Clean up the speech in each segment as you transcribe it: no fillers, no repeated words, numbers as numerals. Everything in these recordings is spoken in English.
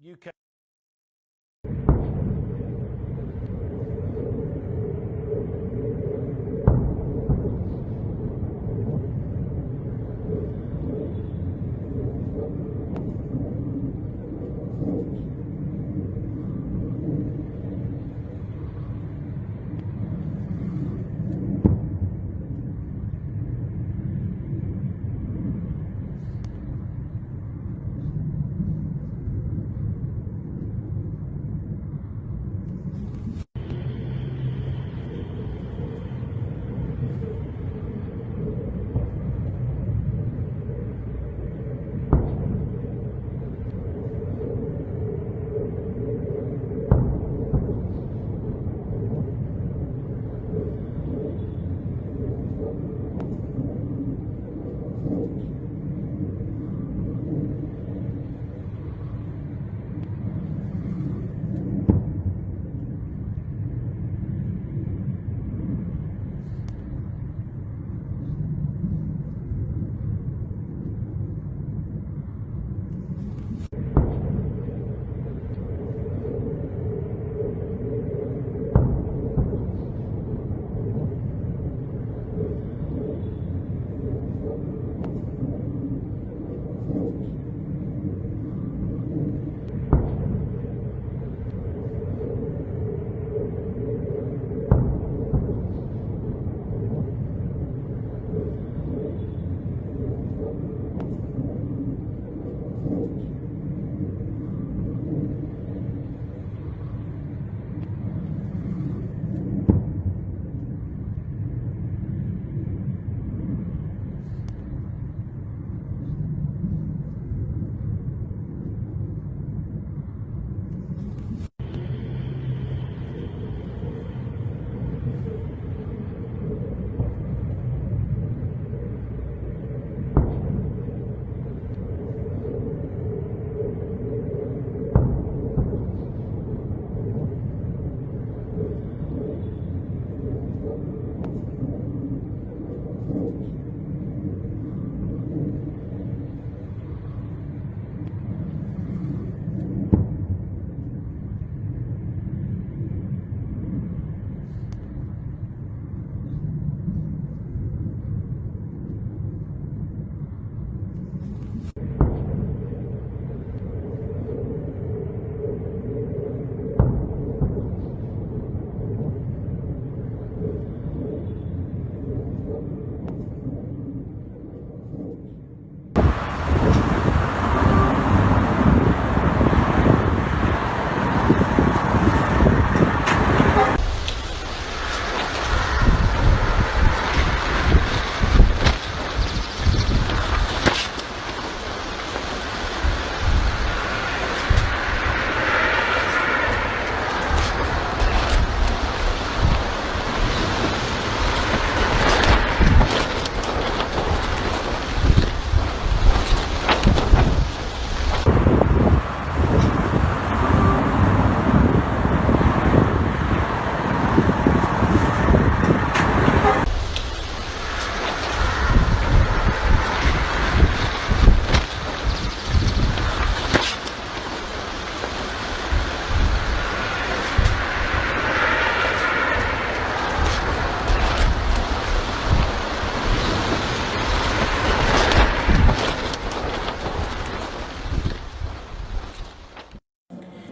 UK.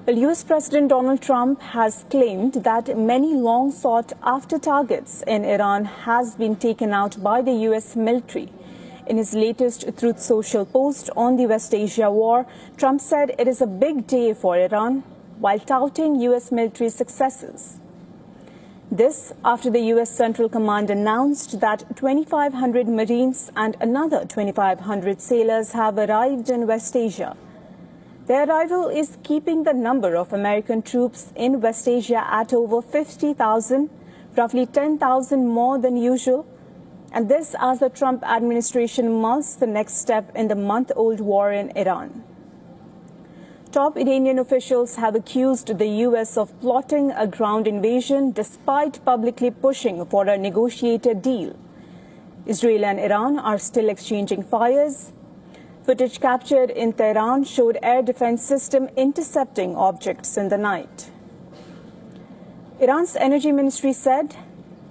Well, US President Donald Trump has claimed that many long sought after targets in Iran has been taken out by the US military. In his latest Truth Social post on the West Asia war, Trump said it is a big day for Iran while touting US military successes. This after the US Central Command announced that 2,500 Marines and another 2,500 sailors have arrived in West Asia. Their arrival is keeping the number of American troops in West Asia at over 50,000, roughly 10,000 more than usual. And this as the Trump administration mulls the next step in the month-old war in Iran. Top Iranian officials have accused the US of plotting a ground invasion despite publicly pushing for a negotiated deal. Israel and Iran are still exchanging fires. Footage captured in Tehran showed air defense system intercepting objects in the night. Iran's energy ministry said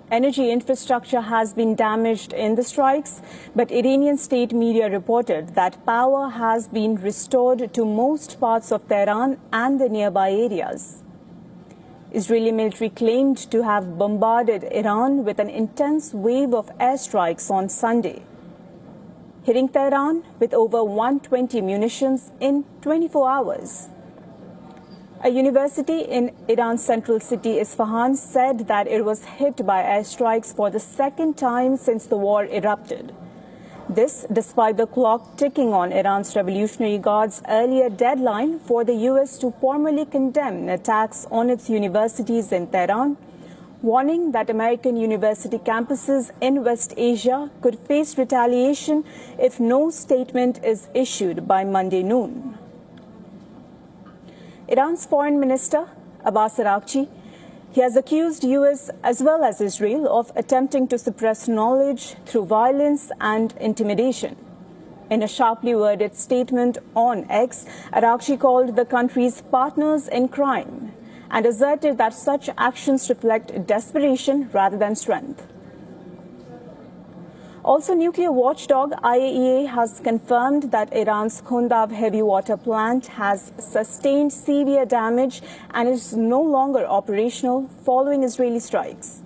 energy infrastructure has been damaged in the strikes, but Iranian state media reported that power has been restored to most parts of Tehran and the nearby areas. Israeli military claimed to have bombarded Iran with an intense wave of airstrikes on Sunday, hitting Tehran with over 120 munitions in 24 hours. A university in Iran's central city Isfahan said that it was hit by airstrikes for the second time since the war erupted. This despite the clock ticking on Iran's Revolutionary Guard's earlier deadline for the U.S. to formally condemn attacks on its universities in Tehran, warning that American university campuses in West Asia could face retaliation if no statement is issued by Monday noon. Iran's Foreign Minister, Abbas Araghchi, he has accused U.S. as well as Israel of attempting to suppress knowledge through violence and intimidation. In a sharply worded statement on X, Araghchi called the countries partners in crime and asserted that such actions reflect desperation rather than strength. Also, nuclear watchdog IAEA has confirmed that Iran's Kunduz heavy water plant has sustained severe damage and is no longer operational following Israeli strikes.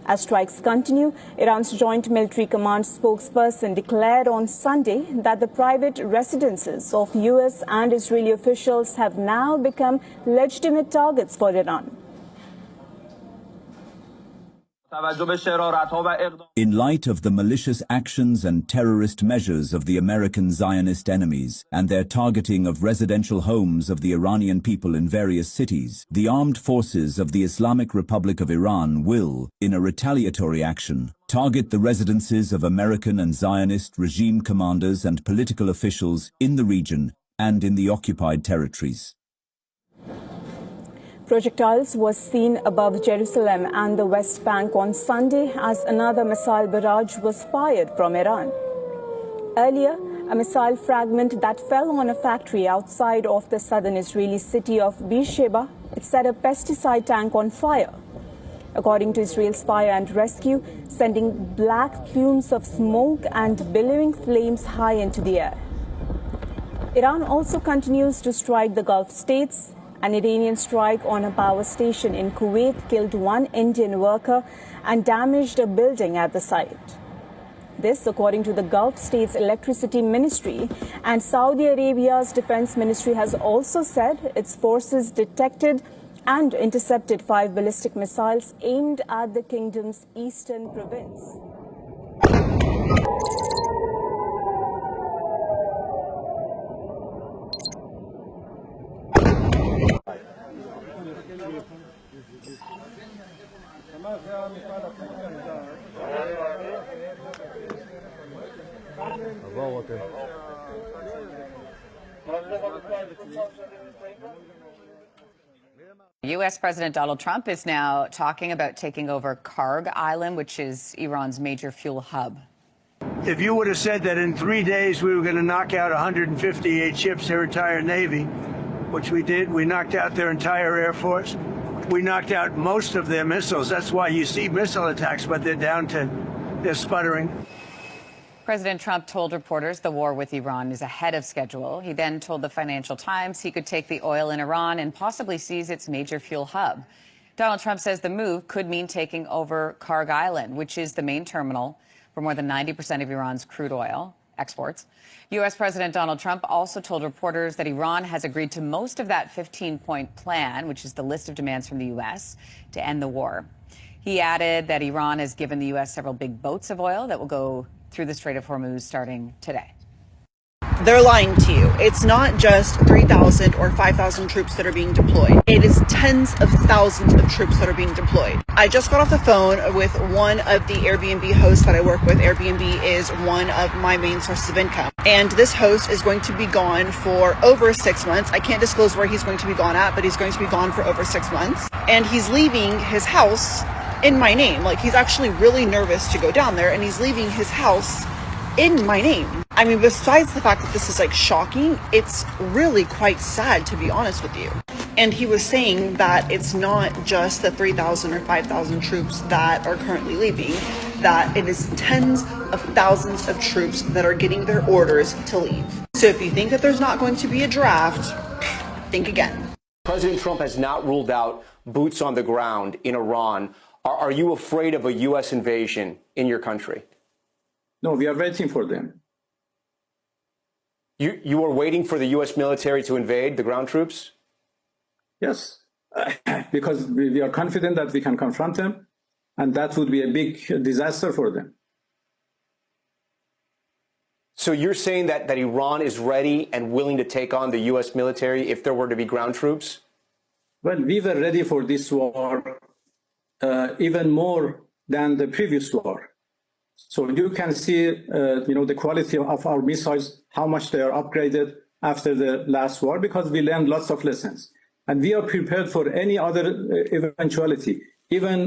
As strikes continue, Iran's Joint Military Command spokesperson declared on Sunday that the private residences of U.S. and Israeli officials have now become legitimate targets for Iran. In light of the malicious actions and terrorist measures of the American Zionist enemies and their targeting of residential homes of the Iranian people in various cities, the armed forces of the Islamic Republic of Iran will, in a retaliatory action, target the residences of American and Zionist regime commanders and political officials in the region and in the occupied territories. Projectiles was seen above Jerusalem and the West Bank on Sunday as another missile barrage was fired from Iran. Earlier, a missile fragment that fell on a factory outside of the southern Israeli city of Beersheba, it set a pesticide tank on fire. According to Israel's fire and rescue, sending black plumes of smoke and billowing flames high into the air. Iran also continues to strike the Gulf states. An Iranian strike on a power station in Kuwait killed one Indian worker and damaged a building at the site. This, according to the Gulf states' electricity ministry, and Saudi Arabia's defense ministry has also said its forces detected and intercepted 5 ballistic missiles aimed at the kingdom's eastern province. U.S. President Donald Trump is now talking about taking over Karg Island, which is Iran's major fuel hub. If you would have said that in 3 days we were going to knock out 158 ships, their entire Navy, which we did, we knocked out their entire Air Force. We knocked out most of their missiles. That's why you see missile attacks, but they're sputtering. President Trump told reporters the war with Iran is ahead of schedule. He then told the Financial Times he could take the oil in Iran and possibly seize its major fuel hub. Donald Trump says the move could mean taking over Karg Island, which is the main terminal for more than 90% of Iran's crude oil exports. U.S. President Donald Trump also told reporters that Iran has agreed to most of that 15-point plan, which is the list of demands from the U.S. to end the war. He added that Iran has given the U.S. several big boats of oil that will go through the Strait of Hormuz starting today. They're lying to you. It's not just 3,000 or 5,000 troops that are being deployed. It is tens of thousands of troops that are being deployed. I just got off the phone with one of the Airbnb hosts that I work with. Airbnb is one of my main sources of income. And this host is going to be gone for over 6 months. I can't disclose where he's going to be gone at, but he's going to be gone for over 6 months. And he's leaving his house in my name. Like, he's actually really nervous to go down there, and he's leaving his house in my name. I mean, besides the fact that this is like shocking, it's really quite sad, to be honest with you. And he was saying that it's not just the 3,000 or 5,000 troops that are currently leaving, that it is tens of thousands of troops that are getting their orders to leave. So if you think that there's not going to be a draft, think again. President Trump has not ruled out boots on the ground in Iran. Are you afraid of a U.S. invasion in your country? No, we are waiting for them. You are waiting for the U.S. military to invade the ground troops? Yes, because we are confident that we can confront them, and that would be a big disaster for them. So you're saying that Iran is ready and willing to take on the U.S. military if there were to be ground troops? Well, we were ready for this war even more than the previous war. So you can see, the quality of our missiles, how much they are upgraded after the last war, because we learned lots of lessons. And we are prepared for any other eventuality, even,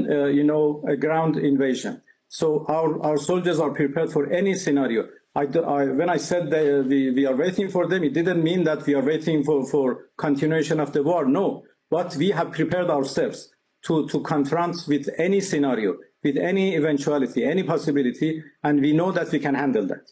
a ground invasion. So our soldiers are prepared for any scenario. When I said that we are waiting for them, it didn't mean that we are waiting for continuation of the war. No, but we have prepared ourselves to confront with any scenario, with any eventuality, any possibility, and we know that we can handle that.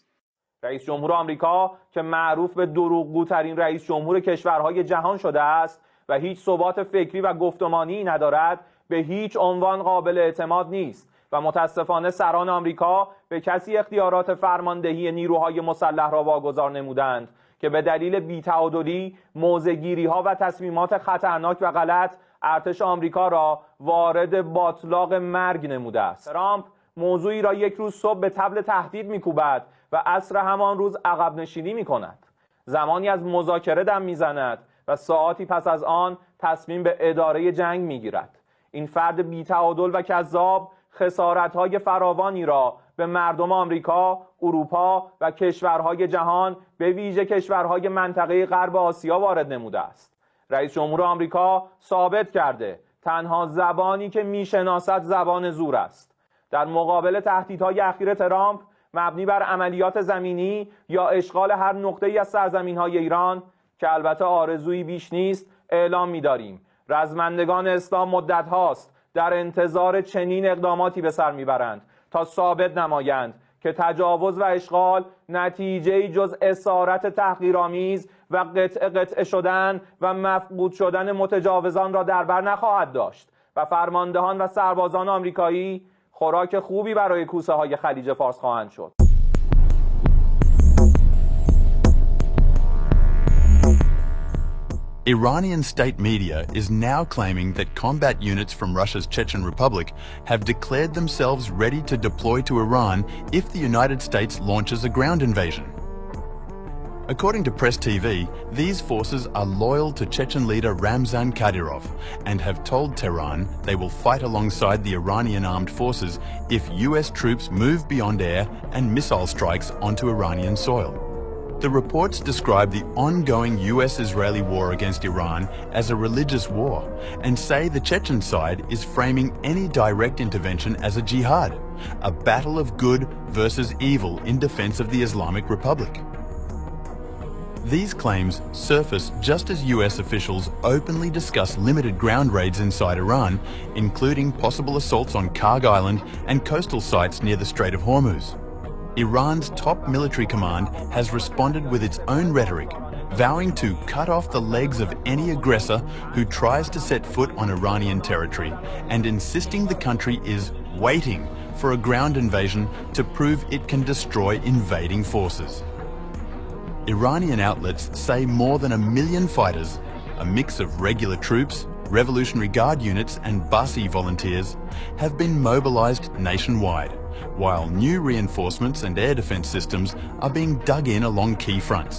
رئیس جمهور آمریکا که معروف به دروغگوترین رئیس جمهور کشورهای جهان شده است و هیچ ثبات فکری و گفتمانی ندارد، به هیچ عنوان قابل اعتماد نیست و متاسفانه سران آمریکا به کسی اختیارات فرماندهی نیروهای مسلح را واگذار نمودند که به دلیل بی‌تعادلی، موضع‌گیری‌ها و تصمیمات خطرناک و غلط ارتش آمریکا را وارد باطلاق مرگ نموده است. ترامپ موضوعی را یک روز صبح به طبل تهدید می‌کوبد و عصر همان روز عقب نشینی می‌کند. زمانی از مذاکره دم می‌زند و ساعاتی پس از آن تصمیم به اداره جنگ می‌گیرد. این فرد بی‌تعادل و کذاب خسارت‌های فراوانی را به مردم آمریکا، اروپا و کشورهای جهان به ویژه کشورهای منطقه غرب آسیا وارد نموده است. رئیس جمهور آمریکا ثابت کرده تنها زبانی که میشناسد زبان زور است. در مقابل تهدیدهای اخیر ترامپ مبنی بر عملیات زمینی یا اشغال هر نقطه‌ای از سرزمین‌های ایران که البته آرزویی بیش نیست، اعلام می‌داریم رزمندگان اسلام مدت هاست در انتظار چنین اقداماتی به سر میبرند تا ثابت نمایند که تجاوز و اشغال نتیجه‌ای جز اسارت تحقیرآمیز و قطعه شدن و مفقود شدن متجاوزان را در بر نخواهد داشت و فرماندهان و سربازان آمریکایی خوراک خوبی برای کوسه های خلیج فارس خواهند شد. Iranian state media is now claiming that combat units from Russia's Chechen Republic have declared themselves ready to deploy to Iran if the United States launches a ground invasion. According to Press TV, these forces are loyal to Chechen leader Ramzan Kadyrov and have told Tehran they will fight alongside the Iranian armed forces if US troops move beyond air and missile strikes onto Iranian soil. The reports describe the ongoing US-Israeli war against Iran as a religious war and say the Chechen side is framing any direct intervention as a jihad, a battle of good versus evil in defense of the Islamic Republic. These claims surface just as US officials openly discuss limited ground raids inside Iran, including possible assaults on Karg Island and coastal sites near the Strait of Hormuz. Iran's top military command has responded with its own rhetoric, vowing to cut off the legs of any aggressor who tries to set foot on Iranian territory and insisting the country is waiting for a ground invasion to prove it can destroy invading forces. Iranian outlets say more than 1 million fighters, a mix of regular troops, Revolutionary Guard units and Basi volunteers, have been mobilized nationwide, while new reinforcements and air defense systems are being dug in along key fronts.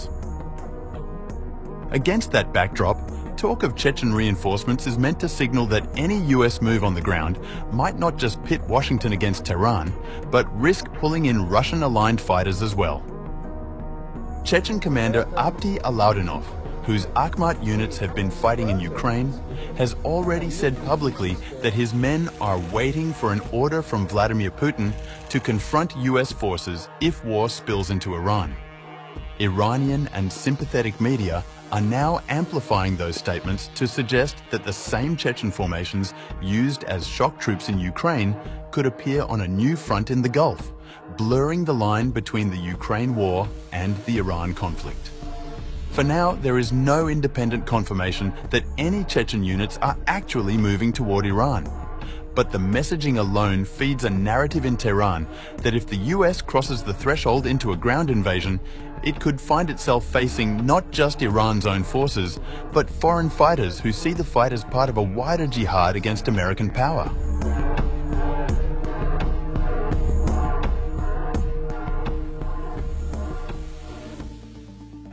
Against that backdrop, talk of Chechen reinforcements is meant to signal that any US move on the ground might not just pit Washington against Tehran, but risk pulling in Russian-aligned fighters as well. Chechen commander Abdi Alaudinov, whose Akhmat units have been fighting in Ukraine, has already said publicly that his men are waiting for an order from Vladimir Putin to confront US forces if war spills into Iran. Iranian and sympathetic media are now amplifying those statements to suggest that the same Chechen formations used as shock troops in Ukraine could appear on a new front in the Gulf, blurring the line between the Ukraine war and the Iran conflict. For now, there is no independent confirmation that any Chechen units are actually moving toward Iran. But the messaging alone feeds a narrative in Tehran that if the US crosses the threshold into a ground invasion, it could find itself facing not just Iran's own forces, but foreign fighters who see the fight as part of a wider jihad against American power.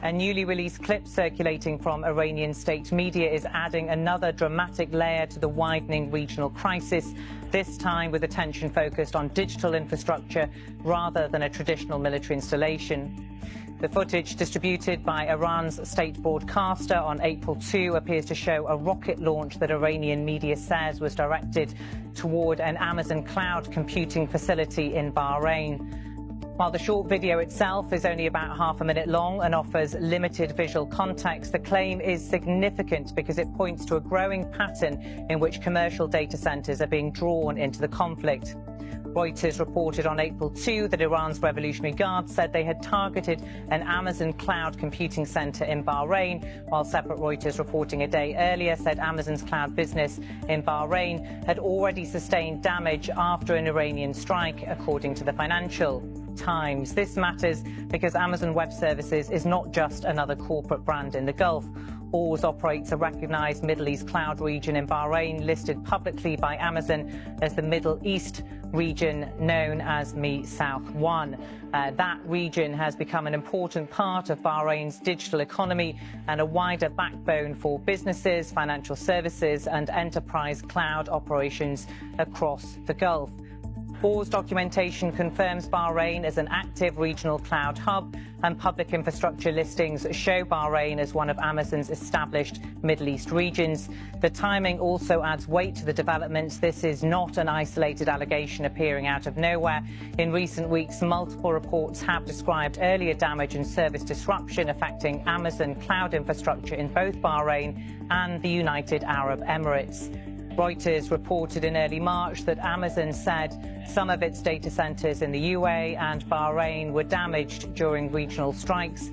A newly released clip circulating from Iranian state media is adding another dramatic layer to the widening regional crisis, this time with attention focused on digital infrastructure rather than a traditional military installation. The footage distributed by Iran's state broadcaster on April 2 appears to show a rocket launch that Iranian media says was directed toward an Amazon cloud computing facility in Bahrain. While the short video itself is only about half a minute long and offers limited visual context, the claim is significant because it points to a growing pattern in which commercial data centers are being drawn into the conflict. Reuters reported on April 2 that Iran's Revolutionary Guard said they had targeted an Amazon cloud computing center in Bahrain, while separate Reuters reporting a day earlier said Amazon's cloud business in Bahrain had already sustained damage after an Iranian strike, according to the Financial Times. This matters because Amazon Web Services is not just another corporate brand in the Gulf. Oars operates a recognized Middle East cloud region in Bahrain, listed publicly by Amazon as the Middle East region known as Me South 1. That region has become an important part of Bahrain's digital economy and a wider backbone for businesses, financial services and enterprise cloud operations across the Gulf. Oars documentation confirms Bahrain as an active regional cloud hub, and public infrastructure listings show Bahrain as one of Amazon's established Middle East regions. The timing also adds weight to the developments. This is not an isolated allegation appearing out of nowhere. In recent weeks, multiple reports have described earlier damage and service disruption affecting Amazon cloud infrastructure in both Bahrain and the United Arab Emirates. Reuters reported in early March that Amazon said some of its data centers in the UAE and Bahrain were damaged during regional strikes.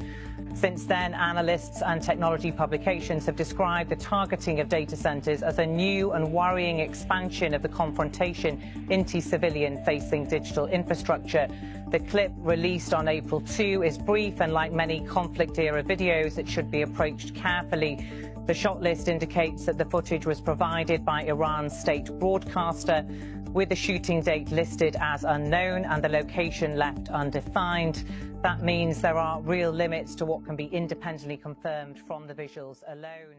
Since then, analysts and technology publications have described the targeting of data centers as a new and worrying expansion of the confrontation into civilian-facing digital infrastructure. The clip released on April 2 is brief, and like many conflict-era videos, it should be approached carefully. The shot list indicates that the footage was provided by Iran's state broadcaster, with the shooting date listed as unknown and the location left undefined. That means there are real limits to what can be independently confirmed from the visuals alone.